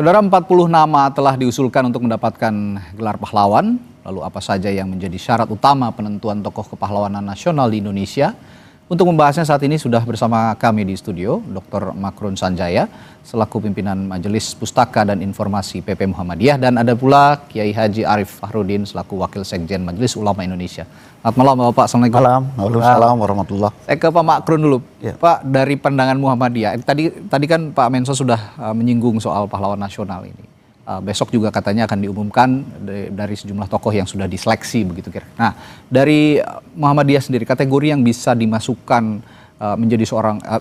Saudara, 40 nama telah diusulkan untuk mendapatkan gelar pahlawan. Lalu apa saja yang menjadi syarat utama penentuan tokoh kepahlawanan nasional di Indonesia? Untuk membahasnya saat ini sudah bersama kami di studio Dr. Makrun Sanjaya selaku pimpinan Majelis Pustaka dan Informasi PP Muhammadiyah, dan ada pula Kiai Haji Arif Fahrudin selaku Wakil Sekjen Majelis Ulama Indonesia. Selamat malam Bapak. Assalamualaikum. Waalaikumsalam warahmatullah. Saya ke Pak Makrun dulu. Ya. Pak, dari pandangan Muhammadiyah, tadi kan Pak Menso sudah menyinggung soal pahlawan nasional ini. Besok juga katanya akan diumumkan dari sejumlah tokoh yang sudah diseleksi begitu kira. Nah, dari Muhammadiyah sendiri, kategori yang bisa dimasukkan menjadi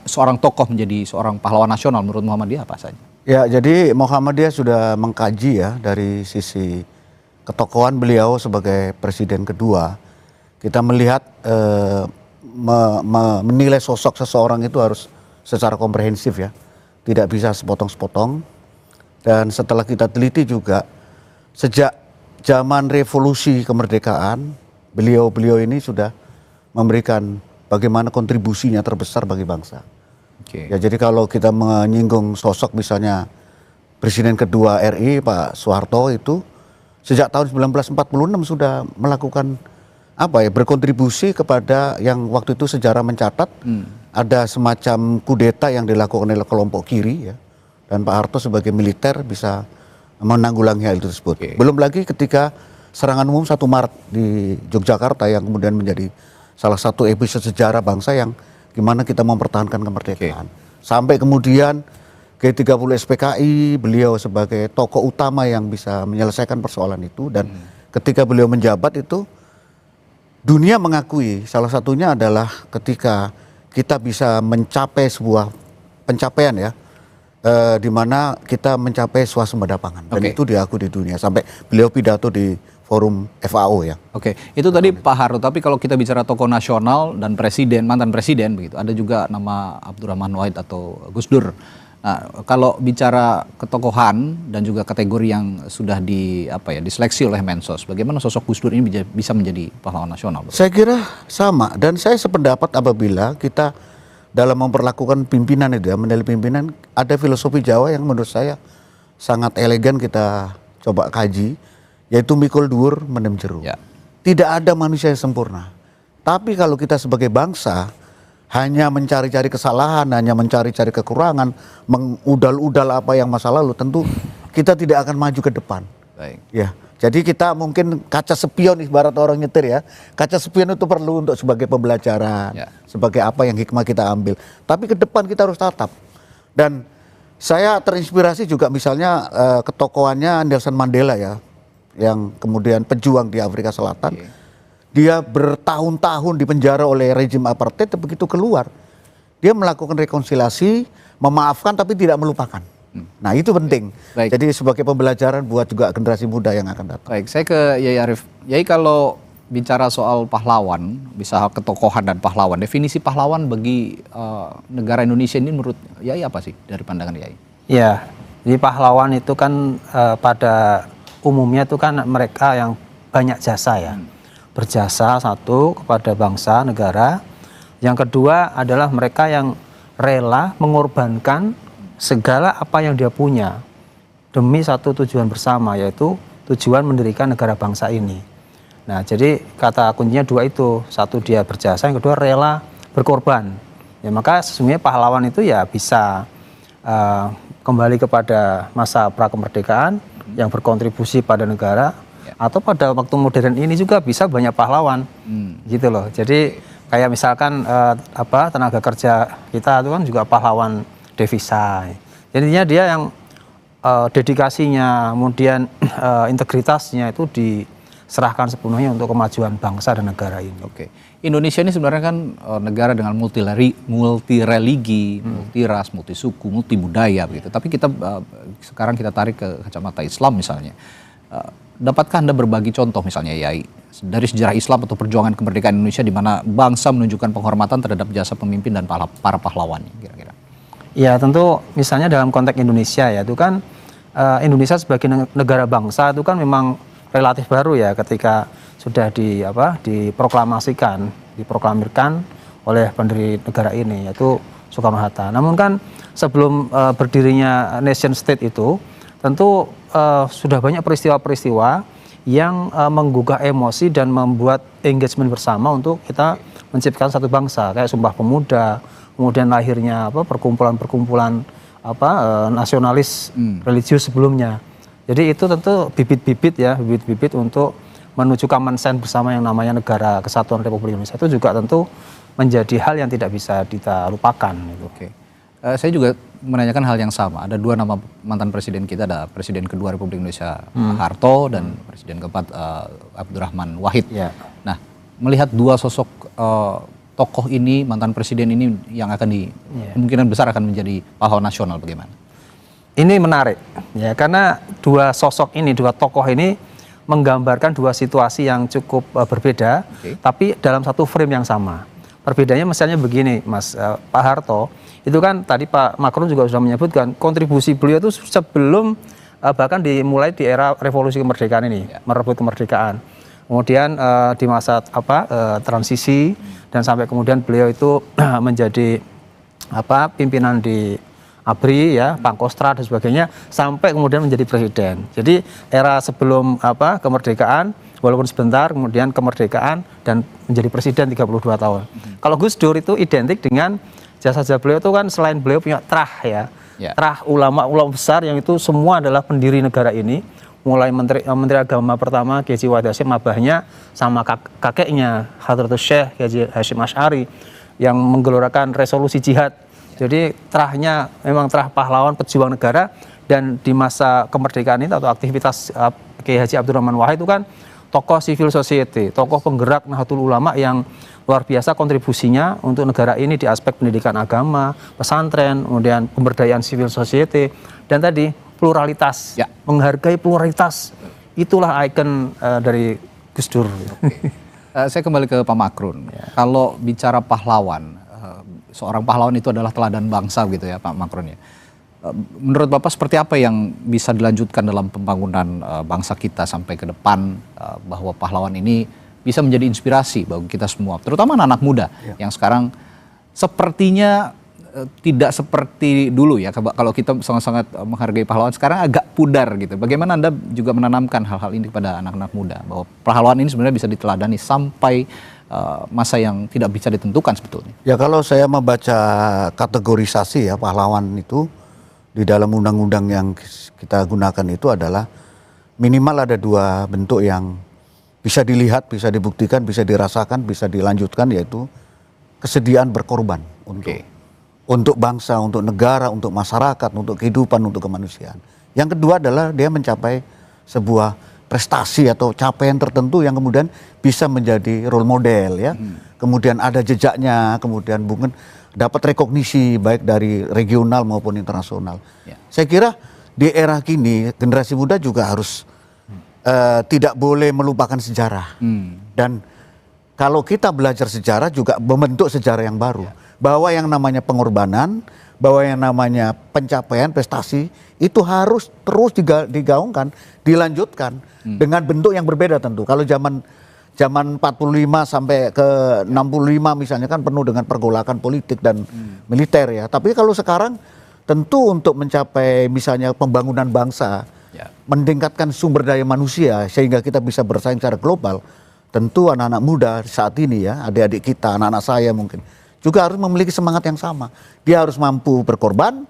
seorang tokoh menjadi seorang pahlawan nasional menurut Muhammadiyah apa saja? Ya, jadi Muhammadiyah sudah mengkaji ya dari sisi ketokohan beliau sebagai presiden kedua. Kita melihat menilai sosok seseorang itu harus secara komprehensif ya, tidak bisa sepotong-sepotong. Dan setelah kita teliti juga, sejak zaman revolusi kemerdekaan, beliau ini sudah memberikan bagaimana kontribusinya terbesar bagi bangsa. Okay. Ya, jadi kalau kita menyinggung sosok misalnya Presiden kedua RI Pak Soeharto itu sejak tahun 1946 sudah melakukan berkontribusi kepada yang waktu itu sejarah mencatat ada semacam kudeta yang dilakukan oleh kelompok kiri ya. Dan Pak Harto sebagai militer bisa menanggulangi hal itu tersebut. Okay. Belum lagi ketika serangan umum 1 Maret di Yogyakarta yang kemudian menjadi salah satu episode sejarah bangsa yang gimana kita mempertahankan kemerdekaan. Okay. Sampai kemudian G30 SPKI, beliau sebagai tokoh utama yang bisa menyelesaikan persoalan itu. Dan ketika beliau menjabat itu, dunia mengakui salah satunya adalah ketika kita bisa mencapai sebuah pencapaian ya, di mana kita mencapai swasembada pangan. Dan itu diakui di dunia sampai beliau pidato di forum FAO ya. Oke, itu tadi Pak Harto. Tapi kalau kita bicara tokoh nasional dan presiden, mantan presiden begitu, ada juga nama Abdurrahman Wahid atau Gus Dur. Nah, kalau bicara ketokohan dan juga kategori yang sudah diseleksi oleh Mensos, bagaimana sosok Gus Dur ini bisa menjadi pahlawan nasional? Saya kira sama, dan saya sependapat apabila kita dalam memperlakukan pimpinan itu ya, menilai pimpinan, ada filosofi Jawa yang menurut saya sangat elegan kita coba kaji, yaitu mikul dhuwur mendem jero. Ya. Tidak ada manusia yang sempurna. Tapi kalau kita sebagai bangsa hanya mencari-cari kesalahan, hanya mencari-cari kekurangan, mengudal-udal apa yang masa lalu, tentu kita tidak akan maju ke depan. Baik. Ya. Jadi kita mungkin kaca spion ibarat orang nyetir ya. Kaca spion itu perlu untuk sebagai pembelajaran, sebagai apa yang hikmah kita ambil. Tapi ke depan kita harus tatap. Dan saya terinspirasi juga misalnya ketokohannya Nelson Mandela ya, yang kemudian pejuang di Afrika Selatan. Dia bertahun-tahun dipenjara oleh rezim apartheid, begitu keluar dia melakukan rekonsiliasi, memaafkan tapi tidak melupakan. Nah, itu penting. Baik. Jadi sebagai pembelajaran buat juga generasi muda yang akan datang. Baik, saya ke Yai Arif. Yai, kalau bicara soal pahlawan, bisa ketokohan dan pahlawan, definisi pahlawan bagi negara Indonesia ini menurut Yai apa sih dari pandangan Yai? Ya, jadi pahlawan itu kan pada umumnya itu kan mereka yang banyak jasa ya. Berjasa satu kepada bangsa, negara. Yang kedua adalah mereka yang rela mengorbankan segala apa yang dia punya demi satu tujuan bersama, yaitu tujuan mendirikan negara bangsa ini. Nah, jadi kata kuncinya dua itu, satu dia berjasa, yang kedua rela berkorban. Ya, maka sesungguhnya pahlawan itu ya bisa kembali kepada masa prakemerdekaan yang berkontribusi pada negara, atau pada waktu modern ini juga bisa banyak pahlawan, gitu loh. Jadi kayak misalkan tenaga kerja kita itu kan juga pahlawan devisa. Jadinya dia yang dedikasinya, kemudian integritasnya itu diserahkan sepenuhnya untuk kemajuan bangsa dan negara ini. Oke. Indonesia ini sebenarnya kan negara dengan multireligi, multiras, multisuku, multibudaya begitu. Tapi kita sekarang kita tarik ke kacamata Islam misalnya. Dapatkah Anda berbagi contoh misalnya Yai dari sejarah Islam atau perjuangan kemerdekaan Indonesia di mana bangsa menunjukkan penghormatan terhadap jasa pemimpin dan para pahlawannya kira-kira? Ya, tentu misalnya dalam konteks Indonesia ya, itu kan Indonesia sebagai negara bangsa itu kan memang relatif baru ya ketika sudah diproklamirkan oleh pendiri negara ini, yaitu Soekarno-Hatta. Namun kan sebelum berdirinya nation state itu tentu sudah banyak peristiwa-peristiwa yang menggugah emosi dan membuat engagement bersama untuk kita menciptakan satu bangsa, kayak Sumpah Pemuda, kemudian lahirnya perkumpulan-perkumpulan nasionalis religius sebelumnya. Jadi itu tentu bibit-bibit untuk menuju common sense bersama yang namanya Negara Kesatuan Republik Indonesia. Itu juga tentu menjadi hal yang tidak bisa kita lupakan. Gitu. Oke. Saya juga menanyakan hal yang sama. Ada dua nama mantan presiden kita, ada Presiden kedua Republik Indonesia Pak Harto dan Presiden keempat Abdurrahman Wahid. Ya. Nah, melihat dua sosok tokoh ini, mantan presiden ini yang akan kemungkinan besar akan menjadi pahlawan nasional, bagaimana? Ini menarik, ya, karena dua sosok ini, dua tokoh ini menggambarkan dua situasi yang cukup berbeda, tapi dalam satu frame yang sama. Perbedaannya misalnya begini, Mas, Pak Harto, itu kan tadi Pak Macron juga sudah menyebutkan kontribusi beliau itu sebelum bahkan dimulai di era revolusi kemerdekaan ini, merebut kemerdekaan. Kemudian di masa transisi dan sampai kemudian beliau itu menjadi pimpinan di ABRI, ya, Pangkostrat dan sebagainya, sampai kemudian menjadi presiden. Jadi era sebelum kemerdekaan, walaupun sebentar, kemudian kemerdekaan dan menjadi presiden 32 tahun. Kalau Gus Dur itu identik dengan jasa-jasa beliau itu kan, selain beliau punya terah, ya, terah ulama-ulama besar yang itu semua adalah pendiri negara ini, mulai Menteri Agama pertama Kiai Haji Wahid Hasyim, abahnya, sama kakeknya Hadratus Syekh Kiai Haji Hasyim Asy'ari yang menggelorakan resolusi jihad. Jadi terahnya memang terah pahlawan pejuang negara, dan di masa kemerdekaan ini atau aktivitas Kiai Haji Abdurrahman Wahid itu kan tokoh civil society, tokoh penggerak Nahdlatul Ulama yang luar biasa kontribusinya untuk negara ini di aspek pendidikan agama, pesantren, kemudian pemberdayaan civil society, dan tadi pluralitas, menghargai pluralitas. Itulah ikon dari Gus Dur. Saya kembali ke Pak Macron. Kalau bicara pahlawan, seorang pahlawan itu adalah teladan bangsa gitu ya Pak Macron ya. Menurut Bapak seperti apa yang bisa dilanjutkan dalam pembangunan bangsa kita sampai ke depan, bahwa pahlawan ini bisa menjadi inspirasi bagi kita semua, terutama anak-anak muda yang sekarang sepertinya tidak seperti dulu ya. Kalau kita sangat-sangat menghargai pahlawan, sekarang agak pudar gitu. Bagaimana Anda juga menanamkan hal-hal ini kepada anak-anak muda, bahwa pahlawan ini sebenarnya bisa diteladani sampai masa yang tidak bisa ditentukan sebetulnya? Ya, kalau saya membaca kategorisasi ya pahlawan itu di dalam undang-undang yang kita gunakan itu adalah minimal ada dua bentuk yang bisa dilihat, bisa dibuktikan, bisa dirasakan, bisa dilanjutkan, yaitu kesediaan berkorban untuk bangsa, untuk negara, untuk masyarakat, untuk kehidupan, untuk kemanusiaan. Yang kedua adalah dia mencapai sebuah prestasi atau capaian tertentu yang kemudian bisa menjadi role model, ya. Kemudian ada jejaknya, kemudian mungkin dapat rekognisi baik dari regional maupun internasional. Saya kira di era kini generasi muda juga harus tidak boleh melupakan sejarah. Dan kalau kita belajar sejarah juga membentuk sejarah yang baru. Bahwa yang namanya pengorbanan, bahwa yang namanya pencapaian prestasi itu harus terus digaungkan, dilanjutkan dengan bentuk yang berbeda tentu. Kalau zaman 45 sampai ke 65 misalnya kan penuh dengan pergolakan politik dan militer ya. Tapi kalau sekarang tentu untuk mencapai misalnya pembangunan bangsa, meningkatkan sumber daya manusia sehingga kita bisa bersaing secara global, tentu anak-anak muda saat ini ya, adik-adik kita, anak-anak saya mungkin juga harus memiliki semangat yang sama. Dia harus mampu berkorban,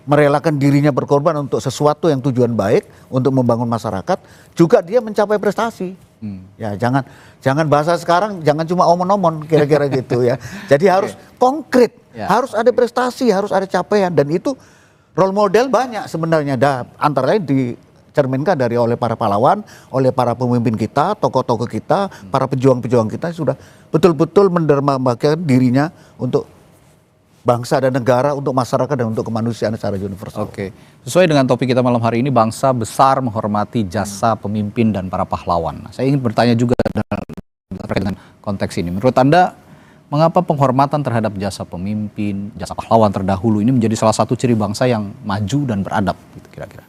merelakan dirinya berkorban untuk sesuatu yang tujuan baik, untuk membangun masyarakat, juga dia mencapai prestasi. Ya, jangan bahasa sekarang, jangan cuma omon-omon kira-kira gitu ya. Jadi harus konkret, harus ada prestasi, harus ada capaian, dan itu role model banyak sebenarnya. Antara lain dicerminkan oleh para pahlawan, oleh para pemimpin kita, tokoh-tokoh kita, para pejuang-pejuang kita sudah betul-betul mendermakan dirinya untuk bangsa dan negara, untuk masyarakat dan untuk kemanusiaan secara universal. Oke, sesuai dengan topik kita malam hari ini, bangsa besar menghormati jasa pemimpin dan para pahlawan. Nah, saya ingin bertanya juga terkait dengan konteks ini. Menurut Anda, mengapa penghormatan terhadap jasa pemimpin, jasa pahlawan terdahulu ini menjadi salah satu ciri bangsa yang maju dan beradab, gitu kira-kira?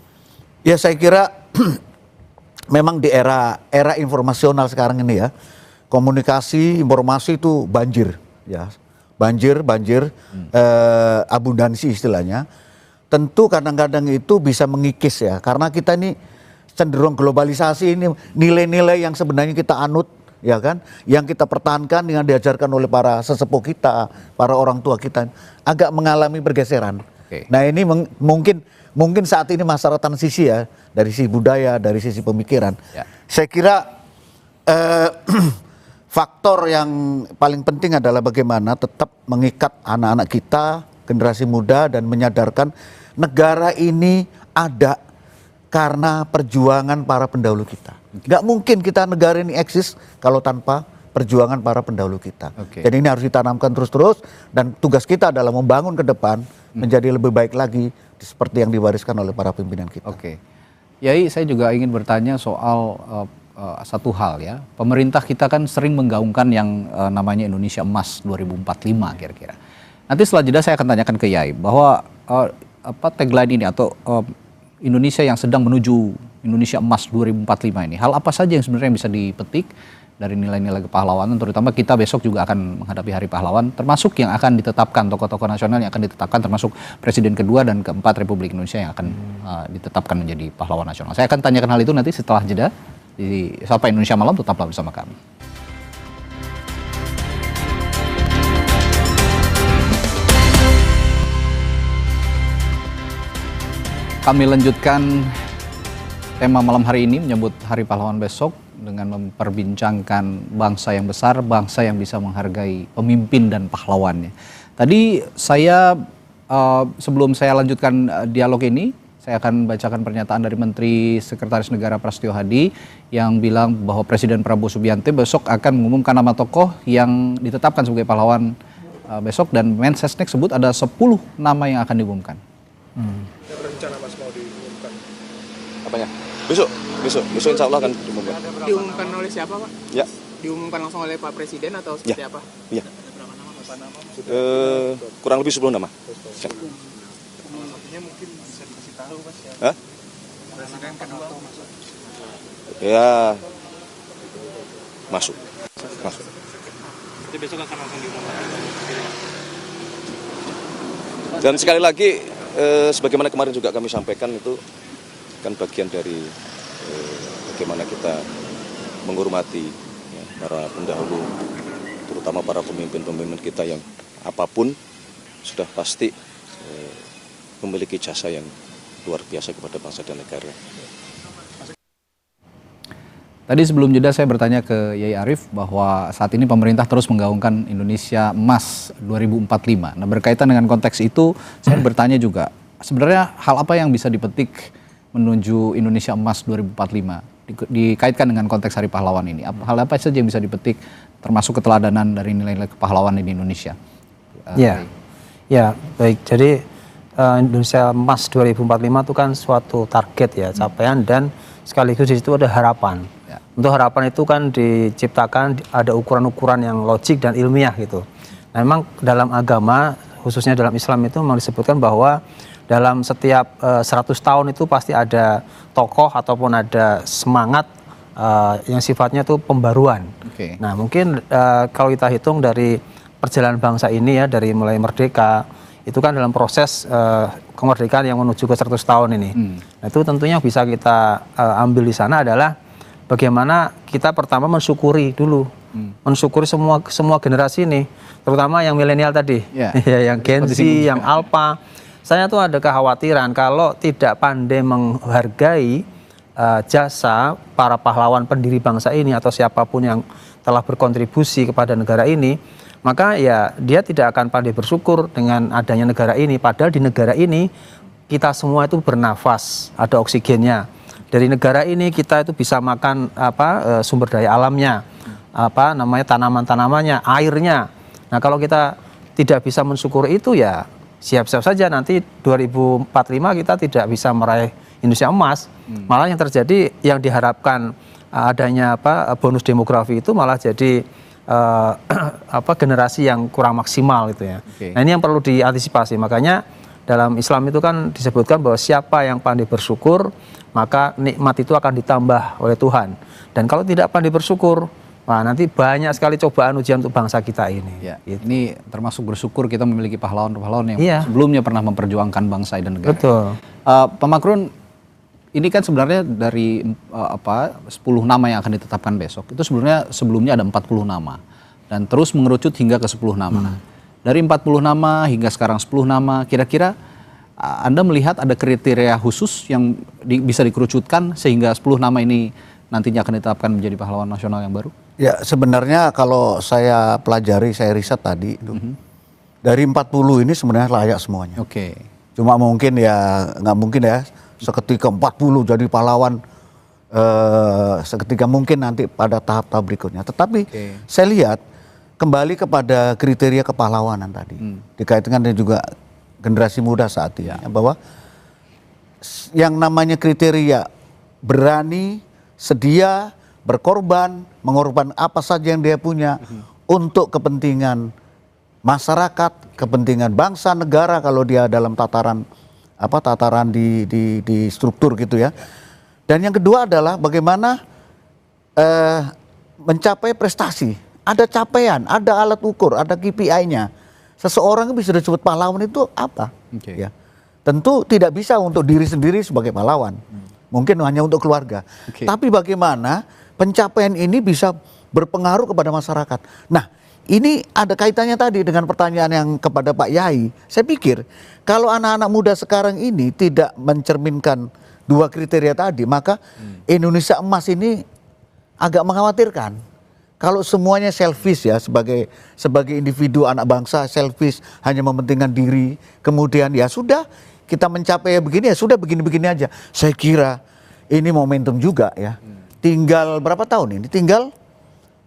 Ya, saya kira memang di era informasional sekarang ini ya, komunikasi, informasi itu banjir, ya. Banjir, abundansi istilahnya. tentu kadang-kadang itu bisa mengikis ya, karena kita ini cenderung globalisasi, ini nilai-nilai yang sebenarnya kita anut, ya kan, yang kita pertahankan, yang diajarkan oleh para sesepuh kita, para orang tua kita, agak mengalami pergeseran. Nah ini mungkin saat ini masa transisi ya, dari sisi budaya, dari sisi pemikiran. Saya kira faktor yang paling penting adalah bagaimana tetap mengikat anak-anak kita, generasi muda, dan menyadarkan negara ini ada karena perjuangan para pendahulu kita. Nggak mungkin kita negara ini eksis kalau tanpa perjuangan para pendahulu kita. Jadi ini harus ditanamkan terus-terus, dan tugas kita adalah membangun ke depan menjadi lebih baik lagi seperti yang diwariskan oleh para pimpinan kita. Yai, saya juga ingin bertanya soal satu hal ya. Pemerintah kita kan sering menggaungkan yang namanya Indonesia Emas 2045 kira-kira. Nanti setelah jeda saya akan tanyakan ke Yai bahwa tagline ini atau Indonesia yang sedang menuju Indonesia Emas 2045 ini, hal apa saja yang sebenarnya bisa dipetik dari nilai-nilai kepahlawanan, terutama kita besok juga akan menghadapi Hari Pahlawan, termasuk yang akan ditetapkan, tokoh-tokoh nasional yang akan ditetapkan, termasuk Presiden kedua dan keempat Republik Indonesia yang akan ditetapkan menjadi pahlawan nasional. Saya akan tanyakan hal itu nanti setelah jeda. Di Sapa Indonesia Malam, tetaplah bersama kami. Kami lanjutkan tema malam hari ini menyebut Hari Pahlawan besok dengan memperbincangkan bangsa yang besar, bangsa yang bisa menghargai pemimpin dan pahlawannya. Tadi saya sebelum saya lanjutkan dialog ini, saya akan bacakan pernyataan dari Menteri Sekretaris Negara Prasetyo Hadi yang bilang bahwa Presiden Prabowo Subianto besok akan mengumumkan nama tokoh yang ditetapkan sebagai pahlawan besok, dan Mensesnek sebut ada 10 nama yang akan diumumkan. Rencana Mas mau diumumkan? Apanya? Besok insya Allah akan diumumkan. Diumumkan oleh siapa, Pak? Ya. Diumumkan langsung oleh Pak Presiden atau seperti apa? Iya. Kurang lebih 10 nama. Artinya mungkin bisa dikasih tahu, Mas, ya. Hah? Presiden kedua masuk. Ya, masuk. Jadi besok akan langsung diumumkan. Dan sekali lagi, sebagaimana kemarin juga kami sampaikan, itu kan bagian dari bagaimana kita menghormati ya, para pendahulu, terutama para pemimpin-pemimpin kita yang apapun sudah pasti memiliki jasa yang luar biasa kepada bangsa dan negara. Tadi sebelum jeda saya bertanya ke Yai Arief bahwa saat ini pemerintah terus menggaungkan Indonesia Emas 2045. Nah, berkaitan dengan konteks itu, saya bertanya juga, sebenarnya hal apa yang bisa dipetik menuju Indonesia Emas 2045 dikaitkan dengan konteks Hari Pahlawan ini? Hal apa saja yang bisa dipetik termasuk keteladanan dari nilai-nilai kepahlawanan di Indonesia? Ya, baik. Jadi Indonesia Emas 2045 itu kan suatu target ya, capaian, dan sekaligus di situ ada harapan. Untuk harapan itu kan diciptakan ada ukuran-ukuran yang logik dan ilmiah gitu. Nah, memang dalam agama, khususnya dalam Islam itu memang disebutkan bahwa dalam setiap 100 tahun itu pasti ada tokoh ataupun ada semangat yang sifatnya itu pembaruan. Nah, mungkin kalau kita hitung dari perjalanan bangsa ini ya, dari mulai merdeka, itu kan dalam proses kemerdekaan yang menuju ke 100 tahun ini. Nah, itu tentunya bisa kita ambil di sana adalah bagaimana kita pertama mensyukuri dulu, mensyukuri semua generasi ini, terutama yang milenial tadi, yang Gen Z, yang Alpha. Saya tuh ada kekhawatiran kalau tidak pandai menghargai jasa para pahlawan pendiri bangsa ini atau siapapun yang telah berkontribusi kepada negara ini, maka ya dia tidak akan pandai bersyukur dengan adanya negara ini. Padahal di negara ini kita semua itu bernafas, ada oksigennya. Dari negara ini kita itu bisa makan sumber daya alamnya, tanaman-tanamannya, airnya. Nah, kalau kita tidak bisa mensyukuri itu ya siap-siap saja nanti 2045 kita tidak bisa meraih Indonesia Emas. Malah yang terjadi, yang diharapkan adanya bonus demografi itu malah jadi generasi yang kurang maksimal gitu ya. Nah, ini yang perlu diantisipasi. Makanya dalam Islam itu kan disebutkan bahwa siapa yang pandai bersyukur, maka nikmat itu akan ditambah oleh Tuhan. Dan kalau tidak pandai bersyukur, Wah, nanti banyak sekali cobaan ujian untuk bangsa kita ini. Ya, Gitu. ini termasuk bersyukur kita memiliki pahlawan-pahlawan yang Iya. sebelumnya pernah memperjuangkan bangsa dan negara. Betul. Pak Makrun, ini kan sebenarnya dari 10 nama yang akan ditetapkan besok, itu sebelumnya ada 40 nama dan terus mengerucut hingga ke 10 nama. Dari 40 nama hingga sekarang 10 nama, kira-kira Anda melihat ada kriteria khusus yang bisa dikerucutkan sehingga 10 nama ini nantinya akan ditetapkan menjadi pahlawan nasional yang baru? Ya sebenarnya kalau saya pelajari, saya riset tadi itu, dari 40 ini sebenarnya layak semuanya. Oke. Cuma mungkin ya nggak mungkin ya seketika 40 jadi pahlawan seketika, mungkin nanti pada tahap-tahap berikutnya. Tetapi saya lihat kembali kepada kriteria kepahlawanan tadi dikaitkan dengan juga generasi muda saat ini, bahwa yang namanya kriteria berani, sedia, berkorban, mengorbankan apa saja yang dia punya untuk kepentingan masyarakat, kepentingan bangsa, negara kalau dia dalam tataran di struktur gitu ya. Dan yang kedua adalah bagaimana mencapai prestasi. Ada capaian, ada alat ukur, ada KPI-nya. Seseorang yang bisa disebut pahlawan itu apa? Ya. Tentu tidak bisa untuk diri sendiri sebagai pahlawan. Mungkin hanya untuk keluarga. Tapi bagaimana pencapaian ini bisa berpengaruh kepada masyarakat. Nah, ini ada kaitannya tadi dengan pertanyaan yang kepada Pak Yai. Saya pikir kalau anak-anak muda sekarang ini tidak mencerminkan dua kriteria tadi, maka Indonesia emas ini agak mengkhawatirkan. Kalau semuanya selfish ya, sebagai individu anak bangsa selfish, hanya mementingkan diri, kemudian ya sudah kita mencapai begini ya sudah begini-begini aja. Saya kira ini momentum juga ya. Tinggal berapa tahun ini? Tinggal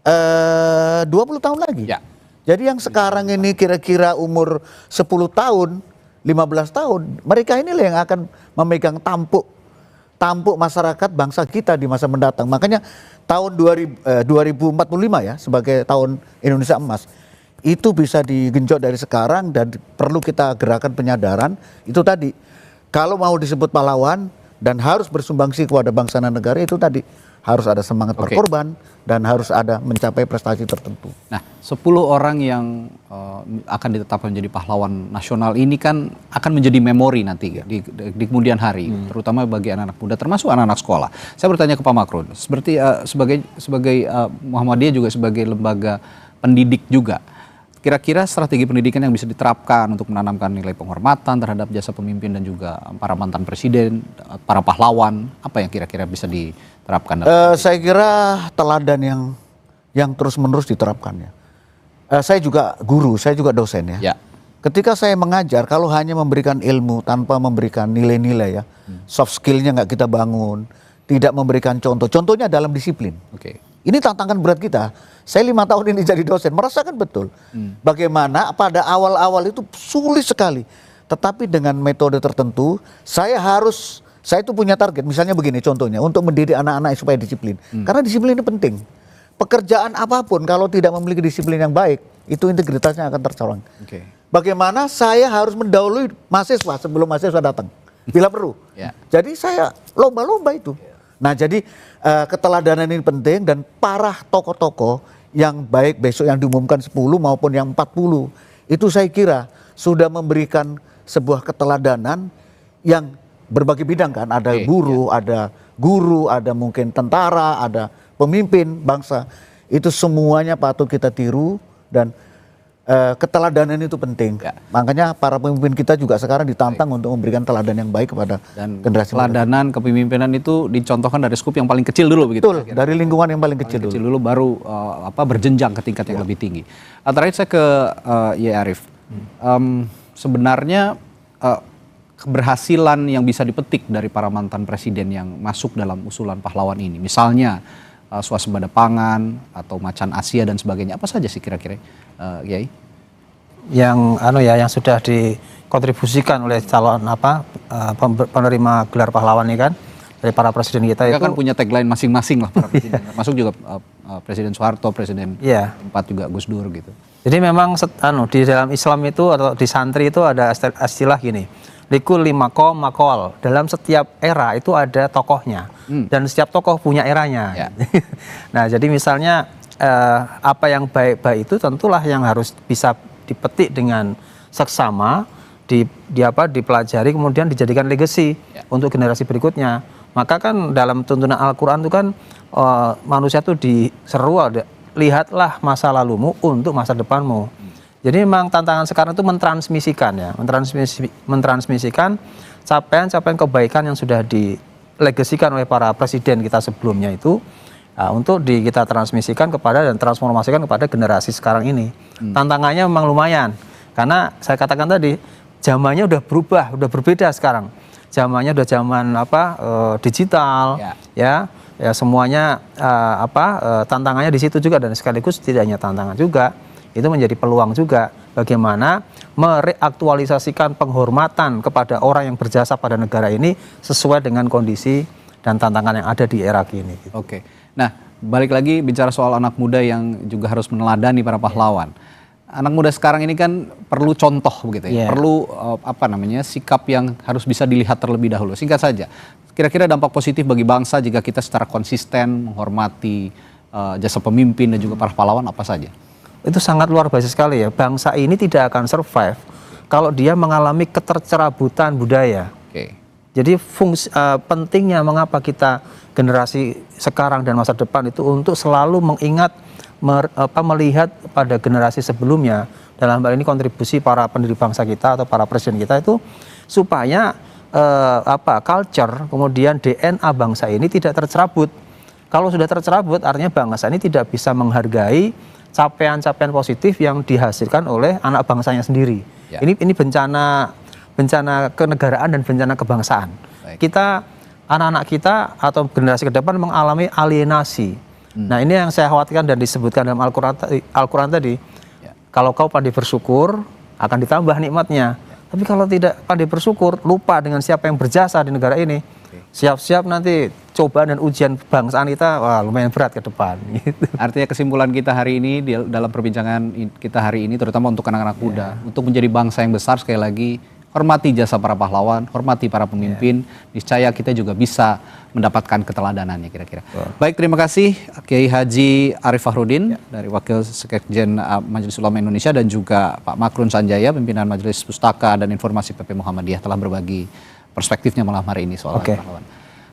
20 tahun lagi. Ya. Jadi yang sekarang ini kira-kira umur 10 tahun, 15 tahun, mereka inilah yang akan memegang tampuk masyarakat bangsa kita di masa mendatang. Makanya tahun 2045 ya sebagai tahun Indonesia emas itu bisa digenjot dari sekarang, dan perlu kita gerakan penyadaran itu tadi. Kalau mau disebut pahlawan dan harus bersumbangsi kepada bangsa dan negara, itu tadi harus ada semangat berkorban dan harus ada mencapai prestasi tertentu. Nah, 10 orang yang akan ditetapkan menjadi pahlawan nasional ini kan akan menjadi memori nanti di kemudian hari, terutama bagi anak-anak muda, termasuk anak-anak sekolah. Saya bertanya ke Pak Makrun, seperti sebagai Muhammadiyah juga sebagai lembaga pendidik juga, kira-kira strategi pendidikan yang bisa diterapkan untuk menanamkan nilai penghormatan terhadap jasa pemimpin dan juga para mantan presiden, para pahlawan, apa yang kira-kira bisa diterapkan? Saya kira teladan yang terus-menerus diterapkan ya. Saya juga guru, saya juga dosen ya. Ketika saya mengajar, kalau hanya memberikan ilmu tanpa memberikan nilai-nilai ya, soft skillnya nggak kita bangun, tidak memberikan contoh. Contohnya dalam disiplin. Ini tantangan berat kita. Saya 5 tahun ini jadi dosen, merasakan betul bagaimana pada awal-awal itu sulit sekali. Tetapi dengan metode tertentu, saya itu punya target. Misalnya begini contohnya, untuk mendidik anak-anak supaya disiplin. Karena disiplin ini penting. Pekerjaan apapun kalau tidak memiliki disiplin yang baik, itu integritasnya akan tercoreng. Bagaimana saya harus mendahului mahasiswa sebelum mahasiswa datang, bila perlu. Jadi saya lomba-lomba itu. Nah jadi keteladanan ini penting, dan para tokoh-tokoh yang baik besok yang diumumkan 10 maupun yang 40, itu saya kira sudah memberikan sebuah keteladanan yang berbagai bidang kan. Ada guru, ada guru, ada mungkin tentara, ada pemimpin bangsa. Itu semuanya patut kita tiru, dan keteladanan itu penting. Makanya para pemimpin kita juga sekarang ditantang untuk memberikan teladan yang baik kepada generasi muda. Teladanan kepemimpinan itu dicontohkan dari skup yang paling kecil dulu begitu. Betul, dari lingkungan yang paling kecil dulu baru berjenjang ke tingkat yang lebih tinggi. Terakhir saya ke Ye Arif. Sebenarnya keberhasilan yang bisa dipetik dari para mantan presiden yang masuk dalam usulan pahlawan ini, misalnya swasembada pangan atau macan Asia dan sebagainya, apa saja sih kira-kira, Yai? Yang sudah dikontribusikan oleh calon penerima gelar pahlawan ini kan, dari para presiden kita itu kan punya tagline masing-masing lah para presiden. Masuk juga Presiden Soeharto, Presiden keempat juga Gus Dur gitu. Jadi memang di dalam Islam itu atau di santri itu ada istilah gini, likul makom makol. Dalam setiap era itu ada tokohnya, dan setiap tokoh punya eranya. Nah jadi misalnya apa yang baik-baik itu tentulah yang harus bisa dipetik dengan seksama, dipelajari, kemudian dijadikan legacy untuk generasi berikutnya. Maka kan dalam tuntunan Al-Quran itu kan manusia tuh diseru, lihatlah masa lalumu untuk masa depanmu. Jadi memang tantangan sekarang itu mentransmisikan mentransmisikan capaian-capaian kebaikan yang sudah dilegasikan oleh para presiden kita sebelumnya itu untuk kita transmisikan kepada dan transformasikan kepada generasi sekarang ini. Tantangannya memang lumayan karena saya katakan tadi zamannya udah berubah, udah berbeda sekarang. Zamannya udah zaman digital, ya semuanya tantangannya di situ juga, dan sekaligus tidak hanya tantangan juga, itu menjadi peluang juga bagaimana mereaktualisasikan penghormatan kepada orang yang berjasa pada negara ini sesuai dengan kondisi dan tantangan yang ada di era kini. Gitu. Oke, nah balik lagi bicara soal anak muda yang juga harus meneladani para pahlawan. Anak muda sekarang ini kan perlu contoh begitu ya, perlu sikap yang harus bisa dilihat terlebih dahulu. Singkat saja, kira-kira dampak positif bagi bangsa jika kita secara konsisten menghormati jasa pemimpin dan juga para pahlawan apa saja? Itu sangat luar biasa sekali ya. Bangsa ini tidak akan survive kalau dia mengalami ketercerabutan budaya. Jadi pentingnya mengapa kita generasi sekarang dan masa depan itu untuk selalu mengingat melihat pada generasi sebelumnya, dalam hal ini kontribusi para pendiri bangsa kita atau para presiden kita itu supaya culture kemudian DNA bangsa ini tidak tercerabut. Kalau sudah tercerabut artinya bangsa ini tidak bisa menghargai capaian-capaian positif yang dihasilkan oleh anak bangsanya sendiri. Ini bencana kenegaraan dan bencana kebangsaan. Kita anak-anak kita atau generasi ke depan mengalami alienasi. Nah ini yang saya khawatirkan dan disebutkan dalam Al-Quran tadi. Kalau kau pandai bersyukur akan ditambah nikmatnya. Tapi kalau tidak pandai bersyukur, lupa dengan siapa yang berjasa di negara ini, siap-siap nanti cobaan dan ujian kebangsaan kita lumayan berat ke depan. Gitu. Artinya kesimpulan kita hari ini dalam perbincangan kita hari ini terutama untuk anak-anak muda, untuk menjadi bangsa yang besar sekali lagi, hormati jasa para pahlawan, hormati para pemimpin, niscaya kita juga bisa mendapatkan keteladanannya kira-kira. Baik, terima kasih Kiai Haji Arif Fahrudin dari Wakil Sekjen Majelis Ulama Indonesia dan juga Pak Makrun Sanjaya, pimpinan Majelis Pustaka dan Informasi PP Muhammadiyah telah berbagi perspektifnya malam hari ini soal pahlawan.